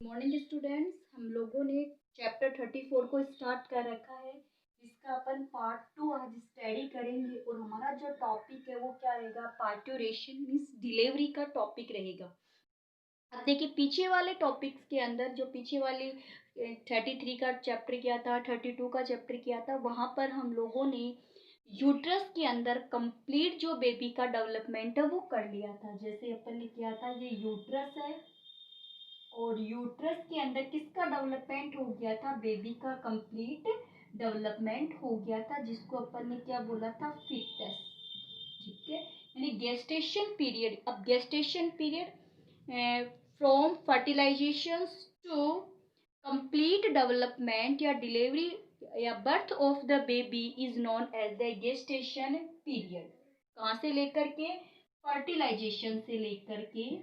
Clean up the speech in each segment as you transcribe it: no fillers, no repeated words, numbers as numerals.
Morning students, हम लोगों ने चैप्टर 34 को स्टार्ट कर रखा है, जिसका अपन पार्ट 2 आज स्टडी करेंगे। और हमारा जो टॉपिक है वो क्या रहेगा? पार्ट्यूरेशन मीन्स डिलीवरी का टॉपिक रहेगा। अब देखिए, पीछे वाले टॉपिक्स के अंदर जो पीछे वाली 33 का चैप्टर किया था, 32 का चैप्टर किया था, वहाँ पर हम लोगों ने यूट्रस के अंदर कंप्लीट जो बेबी का डेवलपमेंट है वो कर लिया था। जैसे अपन ने किया था, ये यूट्रस है और यूट्रस के अंदर किसका डेवलपमेंट हो गया था? बेबी का कंप्लीट डेवलपमेंट हो गया था, जिसको अपन ने क्या बोला था? फिटस। ठीक है, यानी गेस्टेशन पीरियड। अब gestation period from fertilisation to complete development या डिलीवरी या birth of the baby is known as the gestation period. कहाँ से लेकर के? फर्टिलाइजेशन से लेकर के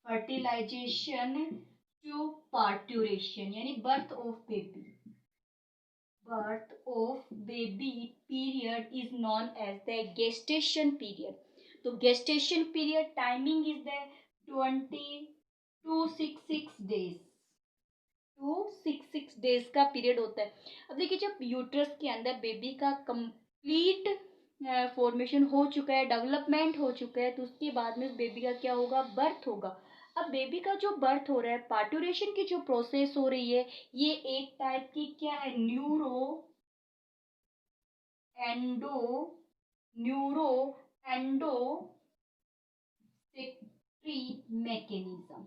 फर्टिलाइजेशन टू पार्ट्यूरेशन, यानी birth of baby. Birth of baby period is known as the gestation period. तो gestation period timing is the 2266 days. 266 days का पीरियड होता है। अब देखिए, जब यूट्रस के अंदर बेबी का कंप्लीट फॉर्मेशन हो चुका है, डेवलपमेंट हो चुका है, तो उसके बाद में बेबी का क्या होगा? बर्थ होगा। अब बेबी का जो बर्थ हो रहा है, पार्ट्यूरेशन की जो प्रोसेस हो रही है, ये एक टाइप की क्या है? Neuro endo mechanism.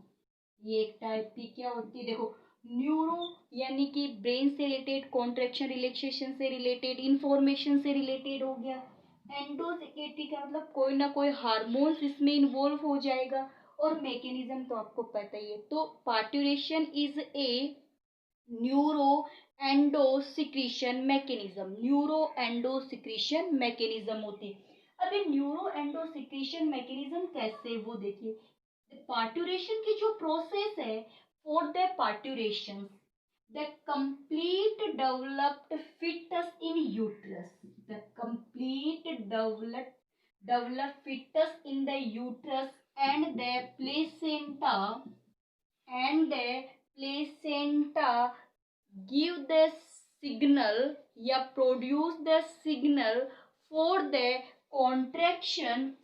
ये एक टाइप की क्या होती है? देखो, न्यूरो यानी कि ब्रेन से रिलेटेड, कॉन्ट्रेक्शन रिलैक्सेशन से रिलेटेड, इंफॉर्मेशन से रिलेटेड हो गया। एंडोसेक्रेटरी का मतलब कोई ना कोई हार्मोन्स इसमें इन्वॉल्व हो जाएगा। और मैकेनिज्म तो आपको पता ही है। तो parturition is a neuro endo secretion mechanism. Neuro endo secretion mechanism होती है। अब ये न्यूरो एंडो सिक्रीशन मैकेनिज्म कैसे, वो देखिए। पार्ट्यूरेशन की जो प्रोसेस है, for the parturition the complete developed fetus in uterus, the complete developed fetus in the uterus and the placenta give the signal या produce the signal for the contraction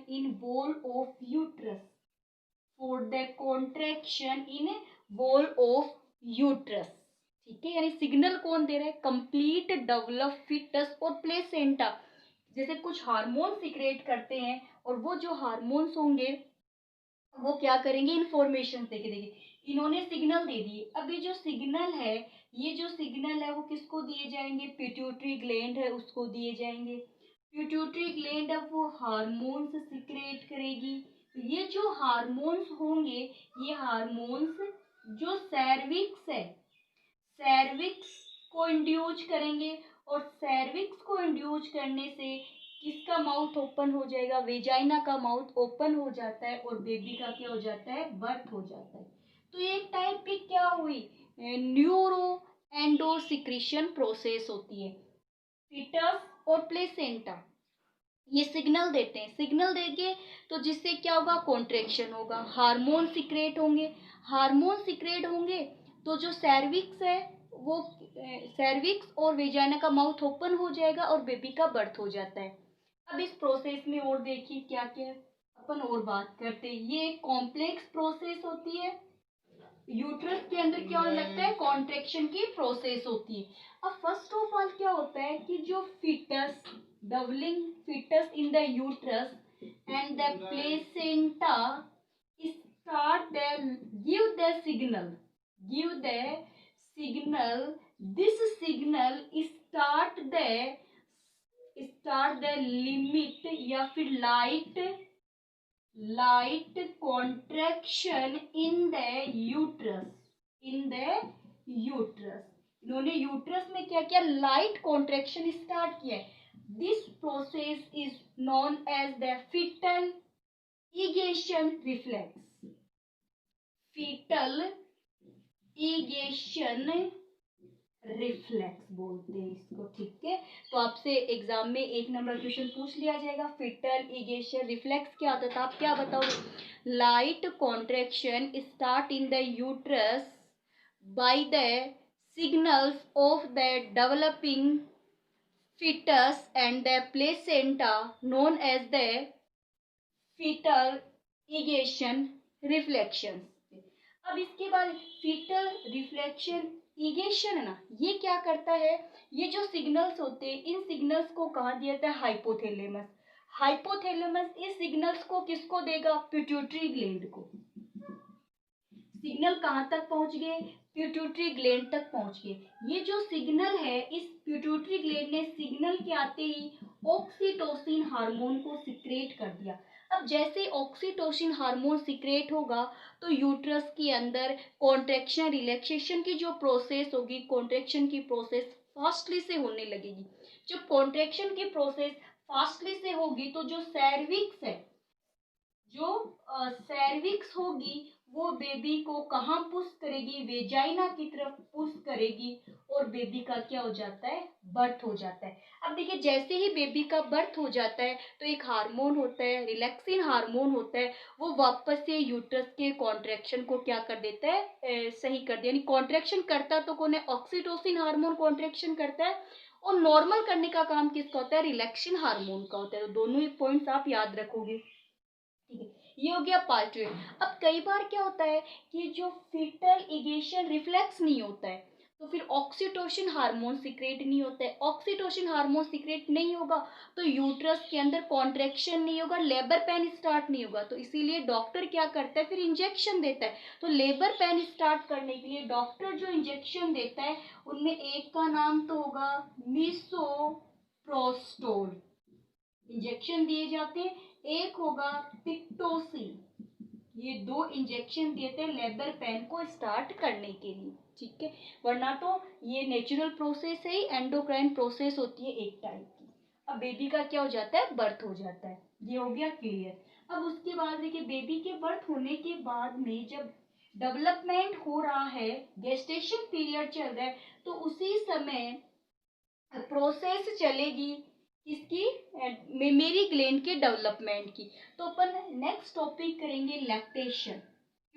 in wall of uterus, for the contraction in wall of uterus। ठीक है, यानी signal कौन दे रहा है? Complete develop foetus और placenta. जैसे कुछ हार्मोन सिक्रेट करते हैं, और वो जो हार्मोन्स होंगे वो क्या करेंगे? इंफॉर्मेशन दे के देंगे। इन्होंने सिग्नल दे दिए। अभी जो सिग्नल है, ये जो सिग्नल है वो किसको दिए जाएंगे? पिट्यूटरी ग्लैंड है उसको दिए जाएंगे। पिट्यूटरी ग्लैंड अब वो हार्मोन्स सिक्रेट करेगी। ये जो हार्मोन्स होंगे, ये हार्मोन्स जो सर्विक्स है, सर्विक्स को इंड्यूज करेंगे। और सर्विक्स को इंड्यूज करने से किसका माउथ ओपन हो जाएगा? वेजाइना का माउथ ओपन हो जाता है और बेबी का क्या हो जाता है? बर्थ हो जाता है। तो ये एक टाइप की क्या हुई? न्यूरो एंडो सिक्रीशन प्रोसेस होती है। फिटस और प्लेसेंटा ये सिग्नल देते हैं। सिग्नल देके तो जिससे क्या होगा? कॉन्ट्रेक्शन होगा, हार्मोन सिक्रेट होंगे। हार्मोन सिक्रेट होंगे तो जो सर्विक्स है वो सर्विक्स और वेजाइना का माउथ ओपन हो जाएगा और बेबी का बर्थ हो जाता है। अब इस प्रोसेस में और देखिए क्या क्या अपन और बात करते हैं। ये एक कॉम्प्लेक्स प्रोसेस होती है। यूट्रस के अंदर क्या होने लगता है? कॉन्ट्रेक्शन की प्रोसेस होती है। अब फर्स्ट ऑफ ऑल क्या होता है कि जो fetus, doubling fetus in the uterus and the placenta start the give the signal. This signal start the limit या फिर light contraction in the uterus। इन्होंने यूट्रस में क्या किया? लाइट कॉन्ट्रैक्शन स्टार्ट किया। This process is known as the foetal ejection reflex. Foetal ejection reflex बोलते हैं इसको, ठीक है। तो आपसे एग्जाम में 1 नंबर क्वेश्चन पूछ लिया जाएगा, फिटल इगेशन रिफ्लेक्स क्या होता था, आप क्या बताओगे। Light contraction start in the uterus by the signals of the developing fetus and the placenta known as the fetal ejection reflection। अब इसके बाद fetal reflection ejection है ना, ये क्या करता है, ये जो सिग्नल्स होते हैं इन सिग्नल्स को कहाँ दिया जाता है, हाइपोथैलेमस। हाइपोथैलेमस इस सिग्नल्स को किसको देगा, पिट्यूटरी ग्लैंड को। सिग्नल कहाँ तक पहुंच गए, पिट्यूटरी ग्लैंड तक पहुंच गए। ये जो सिग्नल है इस पिट्यूटरी ग्लैंड ने सिग्नल के आते ही ऑक्सीटोसिन हार्मोन को सिक्रेट कर दिया। अब जैसे ऑक्सीटोसिन हार्मोन सिक्रेट होगा तो यूट्रस के अंदर कॉन्ट्रैक्शन रिलैक्सेशन की जो प्रोसेस होगी, कॉन्ट्रैक्शन की प्रोसेस फास्टली से होने लगेगी। जब कॉन्ट्रैक्शन की प्रोसेस फास्टली से होगी तो जो सर्विक्स है, जो सर्विक्स होगी वो बेबी को कहाँ पुश करेगी, वेजाइना की तरफ पुश करेगी और बेबी का क्या हो जाता है, बर्थ हो जाता है। अब देखिए जैसे ही बेबी का बर्थ हो जाता है तो एक हार्मोन होता है, रिलैक्सिन हार्मोन होता है, वो वापस से यूट्रस के कॉन्ट्रैक्शन को क्या कर देता है, सही कर दिया। यानी कॉन्ट्रैक्शन करता तो कौन है, ऑक्सीटोसिन हार्मोन कॉन्ट्रैक्शन करता है और नॉर्मल करने का काम किसका होता है, रिलैक्सिन हार्मोन का होता है। तो दोनों ही पॉइंट्स आप याद रखोगे, ठीक है। ये हो गया पार्ट 2। अब कई बार क्या होता है कि जो फीटल इगेशन रिफ्लेक्स नहीं होता है तो फिर ऑक्सीटोसिन हार्मोन सिक्रेट नहीं होता है। ऑक्सीटोसिन हार्मोन सिक्रेट नहीं होगा तो यूट्रस के अंदर कॉन्ट्रैक्शन नहीं होगा, लेबर पेन स्टार्ट नहीं होगा। तो इसीलिए डॉक्टर क्या करता है, फिर इंजेक्शन देता है। तो लेबर पेन स्टार्ट करने के लिए डॉक्टर जो इंजेक्शन देता है उनमें एक का नाम तो होगा मिसोप्रोस्टोल, इंजेक्शन दिए जाते हैं, एक होगा पिक्टोसिन। ये 2 इंजेक्शन देते हैं लेबर पेन को स्टार्ट करने के लिए, ठीक है। वरना तो ये नेचुरल प्रोसेस है, एंडोक्राइन प्रोसेस होती है एक टाइप की। अब बेबी का क्या हो जाता है, बर्थ हो जाता है। ये हो गया क्लियर। अब उसके बाद देखिए बेबी के बर्थ होने के बाद में जब डेवलपमेंट हो रहा है, गेस्टेशन पीरियड चल रहा है, तो उसी समय प्रोसेस चलेगी किसकी, मेमोरी ग्लैंड के डेवलपमेंट की। तो अपन नेक्स्ट टॉपिक करेंगे लैक्टेशन।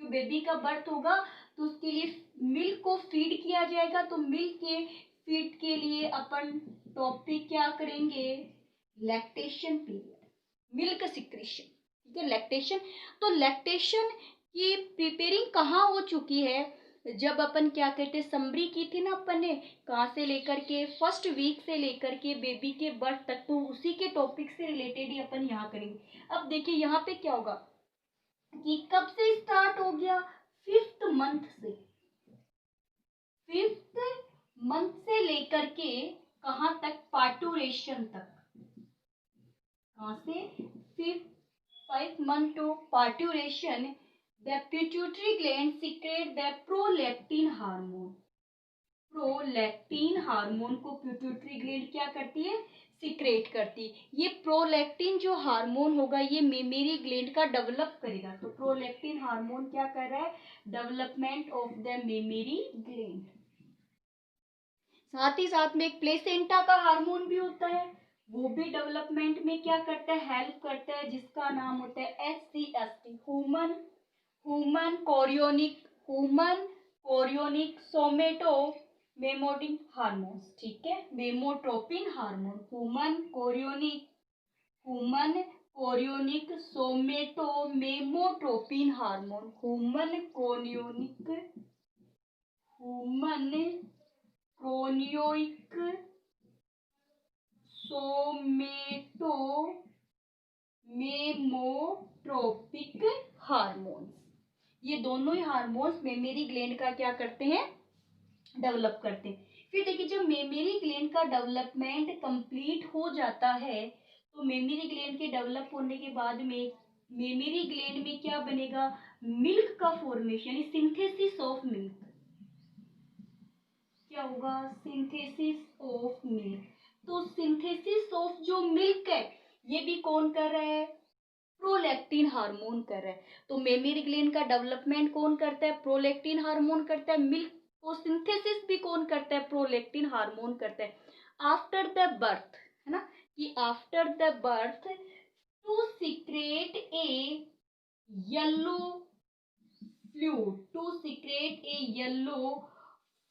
जो बेबी का बर्थ होगा तो उसके लिए मिल्क को फीड किया जाएगा, तो मिल्क के फीड के लिए अपन टॉपिक क्या करेंगे, लैक्टेशन पीरियड, मिल्क सिक्रेशन, ठीक है। लैक्टेशन, तो लैक्टेशन की प्रिपेयरिंग कहाँ हो चुकी है, जब अपन क्या कहते समरी की थी ना अपन ने, कहाँ से लेकर के फर्स्ट वीक से लेकर के बेबी के बर्थ तक, तो उसी के टॉपिक से रिलेटेड ही अपन यहाँ करेंगे। अब देखिए यहाँ पे क्या होगा कि कब से स्टार्ट हो गया, 5th मंथ से, 5th मंथ से लेकर के कहाँ तक, पार्टुरेशन तक। कहाँ से, 5th month to parturition, the pituitary gland secrete the prolactin hormone। Prolactin hormone को पिट्यूटरी ग्लैंड क्या करती है, सिक्रेट करती है। ये प्रोलैक्टिन जो हार्मोन होगा ये मेमोरी ग्लैंड का डेवलप करेगा। तो प्रोलैक्टिन हार्मोन क्या कर रहा है, development of the memory gland. साथ ही साथ में एक प्लेसेंटा का हार्मोन भी होता है, वो भी डेवलपमेंट में क्या करता है, हेल्प करता है, जिसका नाम होता है HCST, human human chorionic somato mammotropin hormones, ठीक है। Mammotropin hormone, human chorionic somato mammotropin hormone, human chorionic somato mammotropic hormones, ये दोनों ही हार्मोन्स मेमोरी ग्लैंड का क्या करते हैं, डेवलप करते हैं। फिर देखिए जब मेमोरी ग्लैंड का डेवलपमेंट कंप्लीट हो जाता है तो मेमोरी ग्लैंड के डेवलप होने के बाद में मेमोरी ग्लैंड में क्या बनेगा, मिल्क का फॉर्मेशन, यानी सिंथेसिस ऑफ मिल्क। क्या होगा, सिंथेसिस ऑफ मिल्क। तो सिंथेसिस ऑफ जो मिल्क है ये भी कौन कर रहा है, प्रोलैक्टिन हार्मोन कर रहा है। तो मेमोरी ग्लैंड का डेवलपमेंट कौन करता है, प्रोलैक्टिन हार्मोन करता है। मिल्क तो सिंथेसिस भी कौन करता है? प्रोलैक्टिन हार्मोन करता है। आफ्टर द बर्थ, है ना, कि after the birth to secrete a yellow fluid, to secrete a yellow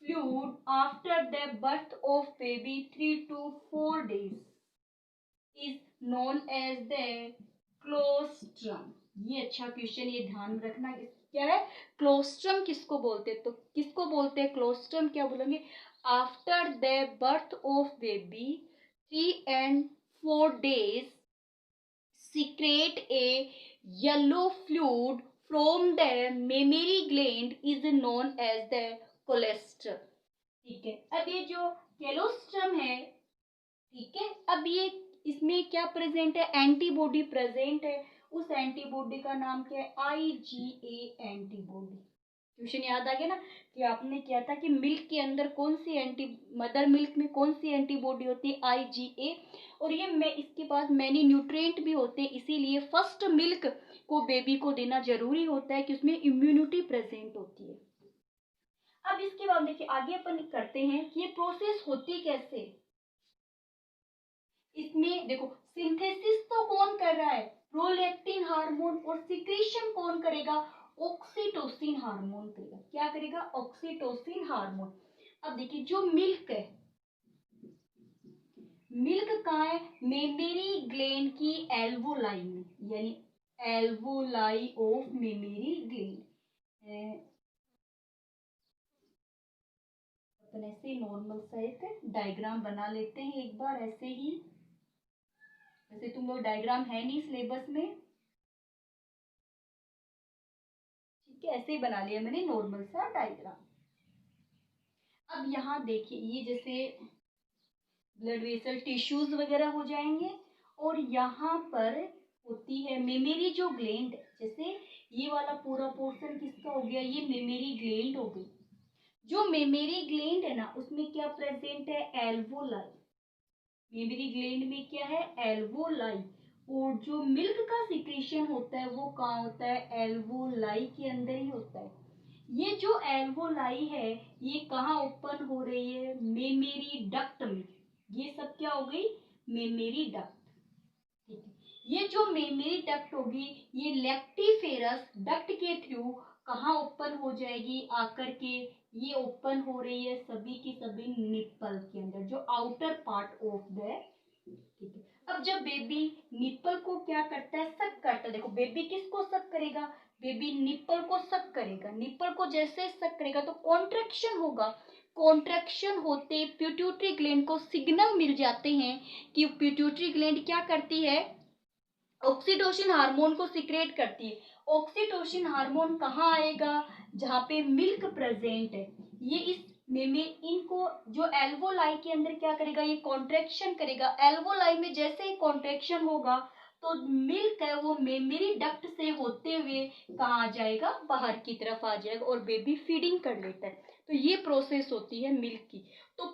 fluid after the birth of baby 3 to 4 days is known as the क्लोस्ट्रम। ये अच्छा क्वेश्चन, ये ध्यान में रखना। क्या है क्लोस्ट्रम? किसको बोलते हैं? तो किसको बोलते हैं क्लोस्ट्रम? क्या बोलेंगे? After the birth of baby 3 and 4 days secrete a yellow fluid from the mammary gland is known as the colostrum. ठीक है, अब ये जो कोलेस्ट्रम है, ठीक है, अब ये इसमें क्या प्रेजेंट है? एंटीबॉडी प्रेजेंट है। उस एंटीबॉडी का नाम क्या है? IgA antibody. क्वेश्चन याद आ गया ना कि आपने किया था कि मिल्क के अंदर कौन सी मदर मिल्क में कौन सी एंटीबॉडी होती है? IgA। और ये इसके पास मैनी न्यूट्रिएंट भी होते हैं, इसीलिए फर्स्ट मिल्क को बेबी को देना जरूरी होता है कि उसमें इम्यूनिटी प्रेजेंट होती है। अब इसके बाद देखिए आगे अपन करते हैं कि ये प्रोसेस होती कैसे। इसमें देखो सिंथेसिस तो कौन कर रहा है? Prolactin hormone. और सिक्रीशन कौन करेगा? ऑक्सीटोसिन हार्मोन करेगा। क्या करेगा? Oxytocin hormone. अब देखिए जो मिल्क है, मिल्क कहाँ है? मेमरी ग्लैंड की एल्वोलाई में, यानी एल्वोलाई ऑफ मेमरी ग्लैंड। अपन ऐसे नॉर्मल सा एक डायग्राम बना लेते हैं एक बार, ऐसे ही। वैसे तुम लोग डायग्राम है नहीं सिलेबस में, ठीक है, ऐसे ही बना लिया मैंने नॉर्मल सा डायग्राम। अब यहाँ देखिए ये जैसे ब्लड वेसल टिश्यूज वगैरह हो जाएंगे, और यहाँ पर होती है मेमरी जो ग्लैंड, जैसे ये वाला पूरा पोर्शन किसका हो गया? ये मेमरी ग्लैंड हो गई। जो मेमरी ग्लैंड है ना, उसमें क्या प्रेजेंट है? एल्वोलाई। मेमरी ग्लैंड में क्या है? एल्वोलाई। और जो मिल्क का सिक्रीशन होता है वो कहाँ होता है? एल्वोलाई के अंदर ही होता है। ये जो एल्वोलाई है ये कहाँ ओपन हो रही है? मेमरी डक्ट में। ये सब क्या हो गई? Mammary duct. ठीक है, ये जो मेमरी डक्ट होगी ये लैक्टिफेरस डक्ट के थ्रू कहाँ ओपन हो जाएगी? आकर के ये ओपन हो रही है सभी की सभी निप्पल के अंदर, जो आउटर पार्ट ऑफ द। ठीक है, अब जब बेबी निप्पल को क्या करता है? सक करता है। देखो बेबी किसको सक करेगा? बेबी निप्पल को सक करेगा। निप्पल को जैसे सक करेगा तो कॉन्ट्रैक्शन होगा। कॉन्ट्रैक्शन होते पिट्यूटरी ग्लैंड को सिग्नल मिल जाते हैं कि पिट्यूटरी ग्लैंड क्या करती है? ऑक्सीटोसिन हार्मोन को सिक्रेट करती है। ऑक्सीटोसिन हार्मोन कहाँ आएगा? जहाँ पे मिल्क प्रेजेंट है। ये इस इनको जो एल्वोलाई के अंदर क्या करेगा? ये कॉन्ट्रैक्शन करेगा। एल्वोलाई में जैसे ही कॉन्ट्रैक्शन होगा तो मिल्क है वो मेमरी डक्ट से होते हुए कहाँ आ जाएगा? बाहर की तरफ आ जाएगा और बेबी फीडिंग कर लेता है। तो ये प्रोसेस होती है मिल्क की। तो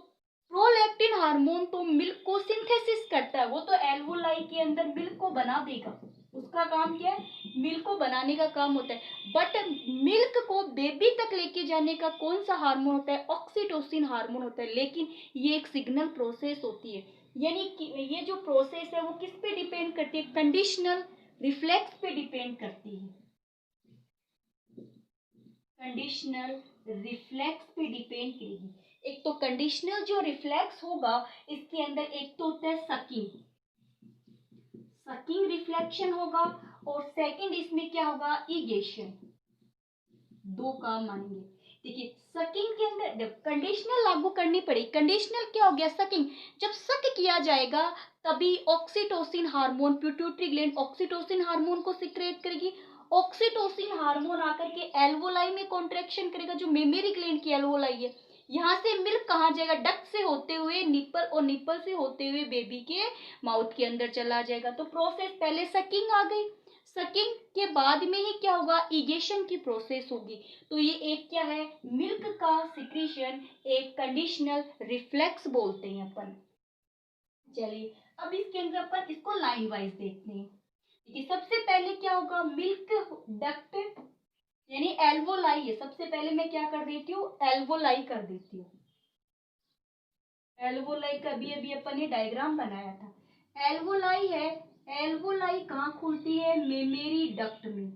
प्रोलैक्टिन हार्मोन तो मिल्क को सिंथेसिस करता है, वो तो एल्वोलाई के अंदर मिल्क को बना देगा। उसका काम क्या है? मिल्क को बनाने का काम होता है। बट मिल्क को बेबी तक लेके जाने का कौन सा हार्मोन होता है? ऑक्सीटोसिन हार्मोन होता है। लेकिन ये एक सिग्नल प्रोसेस होती है, यानी कि ये जो प्रोसेस है वो किस पे डिपेंड करती है? कंडीशनल रिफ्लेक्स पे डिपेंड करती है। कंडीशनल रिफ्लेक्स पे डिपेंड करेगी। एक तो कंडीशनल जो रिफ्लेक्स होगा इसके अंदर एक तो होता है सकिंग, सकिंग रिफ्लेक्शन होगा, और सेकंड इसमें क्या होगा? इगेशन। दो काम मानेंगे। देखिए सकिंग के अंदर कंडीशनल लागू करनी पड़ेगी। कंडीशनल क्या हो गया? सकिंग। जब सक किया जाएगा तभी oxytocin hormone, pituitary gland oxytocin hormone को सिक्रेट करेगी। ऑक्सीटोसिन हार्मोन आकर के एल्वोलाई में कॉन्ट्रैक्शन करेगा, जो मेमरी ग्लैंड की एल्वोलाई है। यहाँ से मिल्क कहाँ जाएगा? डक्ट से होते हुए निप्पल, और निप्पल से होते हुए बेबी के माउथ के अंदर चला जाएगा। तो प्रोसेस पहले सकिंग आ गई, सकिंग के बाद में ही क्या होगा? इगेशन की प्रोसेस होगी। तो ये एक क्या है? मिल्क का सिक्रीशन एक कंडीशनल रिफ्लेक्स बोलते हैं अपन। चलिए अब इसके अंदर अपन इसको लाइन वाइज देखते हैं। देखिए सबसे पहले क्या होगा? मिल्क डक्ट यानी एल्वोलाई है, सबसे पहले मैं क्या कर देती हूँ, एल्वोलाई कर देती हूँ। एल्वोलाई का भी अभी अपन ने डायग्राम बनाया था। एल्वोलाई है, एल्वोलाई कहाँ खुलती है, मेमोरी डक्ट में।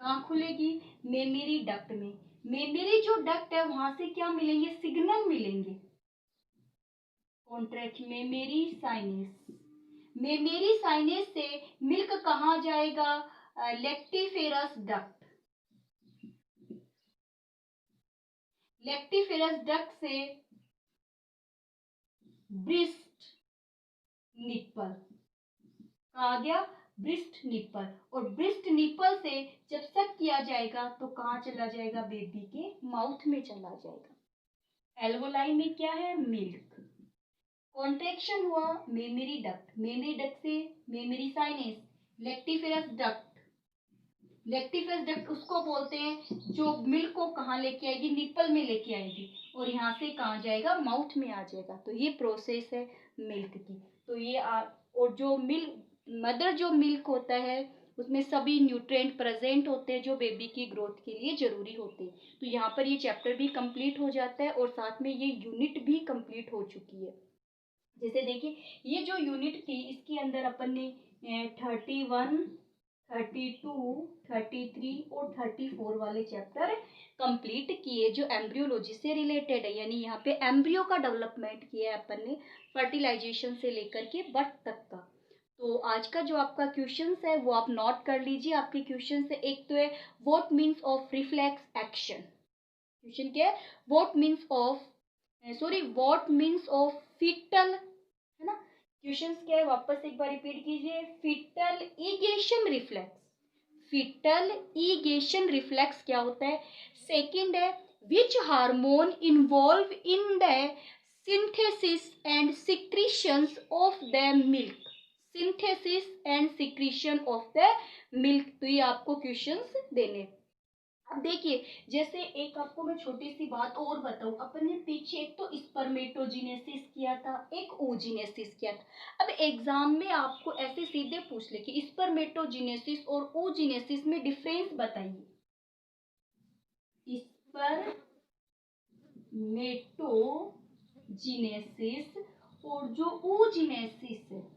कहाँ खुलेगी, मेमोरी डक्ट में। मेमोरी जो डक्ट है वहां से क्या मिलेंगे, सिग्नल मिलेंगे, कॉन्ट्रैक्ट मेमोरी साइनेस। मेमोरी साइनेस से मिल्क कहाँ जाएगा, लेक्टिफेरस डक्ट। लेक्टिफेरस डक्ट से ब्रिस्ट निप्पल, कहा गया ब्रिस्ट निप्पल, और ब्रिस्ट निप्पल से जब सक किया जाएगा तो कहाँ चला जाएगा, बेबी के माउथ में चला जाएगा। एल्वोलाई में क्या है, मिल्क। कॉन्ट्रैक्शन हुआ मेमोरी डक्ट, मेमोरी डक्ट से mammary sinuses, lactiferous duct. Lactiferous duct उसको बोलते हैं जो मिल्क को कहाँ लेके आएगी, निप्पल में लेके आएगी, और यहाँ से कहाँ जाएगा, माउथ में आ जाएगा। तो ये प्रोसेस है मिल्क की। तो ये और जो मिल्क, मदर जो मिल्क होता है उसमें सभी न्यूट्रिएंट प्रेजेंट होते हैं जो बेबी की ग्रोथ के लिए जरूरी होते हैं। तो यहाँ पर ये चैप्टर भी कंप्लीट हो जाता है और साथ में ये यूनिट भी कंप्लीट हो चुकी है। जैसे देखिए ये जो यूनिट थी इसके अंदर अपन ने 31, 32, 33 और 34 वाले चैप्टर कंप्लीट किए जो एम्ब्रियोलॉजी से रिलेटेड है। यानी यहाँ पे एम्ब्रियो का डेवलपमेंट किया है अपन ने, फर्टिलाइजेशन से लेकर के बर्थ तक का। तो आज का जो आपका क्वेश्चंस है वो आप नोट कर लीजिए। आपके क्वेश्चन से एक तो है what means of reflex action. Question क्या है, व्हाट मीन्स ऑफ फीटल, है ना। क्वेश्चंस क्या है, वापस एक बार रिपीट कीजिए। Fetal ejection reflex, foetal ejection reflex क्या होता है। सेकंड है which hormone involve in the synthesis and secretions of the milk, synthesis and secretion of the milk. तो ये आपको क्वेश्चंस देने। अब देखिए जैसे एक आपको मैं छोटी सी बात और बताऊं, अपन ने पीछे एक तो स्पर्मेटोजेनेसिस किया था, एक ओजेनेसिस किया था। अब एग्जाम में आपको ऐसे सीधे पूछ ले कि स्पर्मेटोजेनेसिस और ओजेनेसिस में डिफरेंस बताइए। स्पर्मेटोजेनेसिस और जो ओजेनेसिस है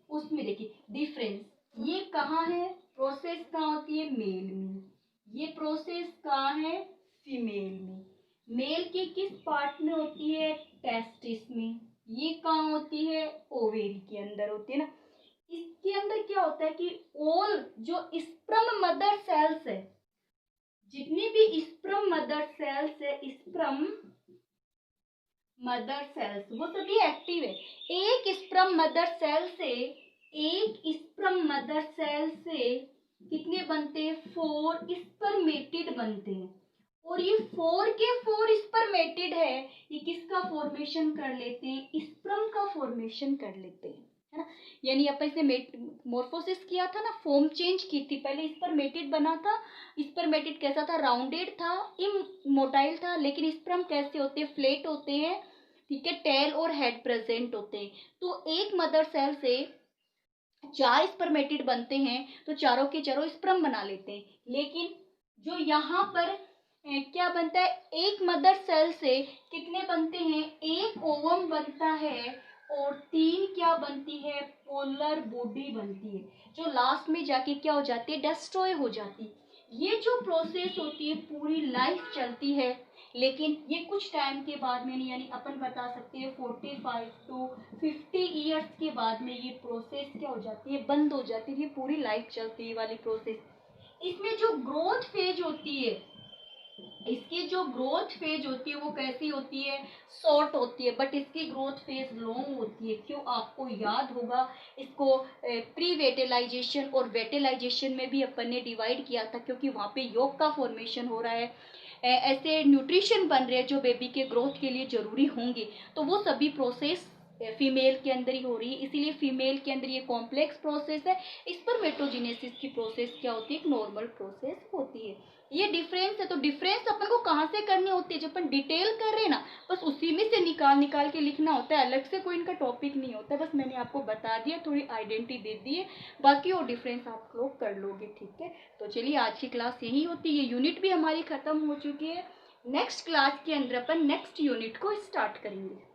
उसमें देखिए डिफरेंस, ये कहाँ है, प्रोसेस कहाँ होती है, मेल में, ये प्रोसेस कहाँ है, फीमेल में। मेल के किस पार्ट में होती है, टेस्टिस में। ये कहाँ होती है, ओवेरी के अंदर होती है ना। इसके अंदर क्या होता है कि ऑल जो स्पर्म मदर सेल्स है, जितनी भी स्पर्म मदर सेल्स है, स्पर्म मदर सेल्स वो सभी एक्टिव है। एक स्पर्म मदर सेल से, एक स्पर्म मदर सेल से कितने बनते हैं, 4 स्पर्मेटिड बनते हैं। और ये 4 के 4 स्पर्मेटिड है, ये किसका फॉर्मेशन कर लेते हैं, स्पर्म का फॉर्मेशन कर लेते हैं, है ना। यानी अपन इसे मोर्फोसिस किया था ना, फॉर्म चेंज की थी, पहले स्पर्मेटिड बना था। स्पर्मेटिड कैसा था, राउंडेड था, इमोटाइल था, लेकिन स्पर्म कैसे होते हैं, फ्लैट होते हैं, ठीक है, टेल और हेड प्रेजेंट होते हैं। तो एक मदर सेल से 4 स्पर्मेटिड बनते हैं तो चारों के चारों स्पर्म बना लेते हैं। लेकिन जो यहाँ पर क्या बनता है, एक मदर सेल से कितने बनते हैं, एक ओवम बनता है और 3 क्या बनती है, पोलर बॉडी बनती है, जो लास्ट में जाके क्या हो जाती है, डिस्ट्रॉय हो जाती है। ये जो प्रोसेस होती है पूरी लाइफ चलती है, लेकिन ये कुछ टाइम के बाद में, यानी अपन बता सकते हैं 45 to 50 ईयर्स के बाद में ये प्रोसेस क्या हो जाती है, बंद हो जाती है। ये पूरी लाइफ चलती है वाली प्रोसेस। इसमें जो ग्रोथ फेज होती है, इसकी जो ग्रोथ फेज होती है वो कैसी होती है, शॉर्ट होती है, बट इसकी ग्रोथ फेज लॉन्ग होती है। क्यों, आपको याद होगा इसको प्री वेटेलाइजेशन और वेटेलाइजेशन में भी अपन ने डिवाइड किया था, क्योंकि वहाँ पे योग का फॉर्मेशन हो रहा है, ऐसे न्यूट्रिशन बन रहे हैं जो बेबी के ग्रोथ के लिए जरूरी होंगे। तो वो सभी प्रोसेस फीमेल के अंदर ही हो रही है, इसीलिए फीमेल के अंदर ये कॉम्प्लेक्स प्रोसेस है। स्पर्मेटोजेनेसिस की प्रोसेस क्या होती है, एक नॉर्मल प्रोसेस होती है। ये डिफरेंस है। तो डिफरेंस अपन को कहाँ से करनी होती है, जब अपन डिटेल कर रहे हैं ना, बस उसी में से निकाल निकाल के लिखना होता है, अलग से कोई इनका टॉपिक नहीं होता है। बस मैंने आपको बता दिया, थोड़ी आइडेंटिटी दे दी है, बाकी वो डिफरेंस आप लोग कर लोगे, ठीक है। तो चलिए आज की क्लास यही होती है, यूनिट भी हमारी खत्म हो चुकी है। नेक्स्ट क्लास के अंदर अपन नेक्स्ट यूनिट को स्टार्ट करेंगे।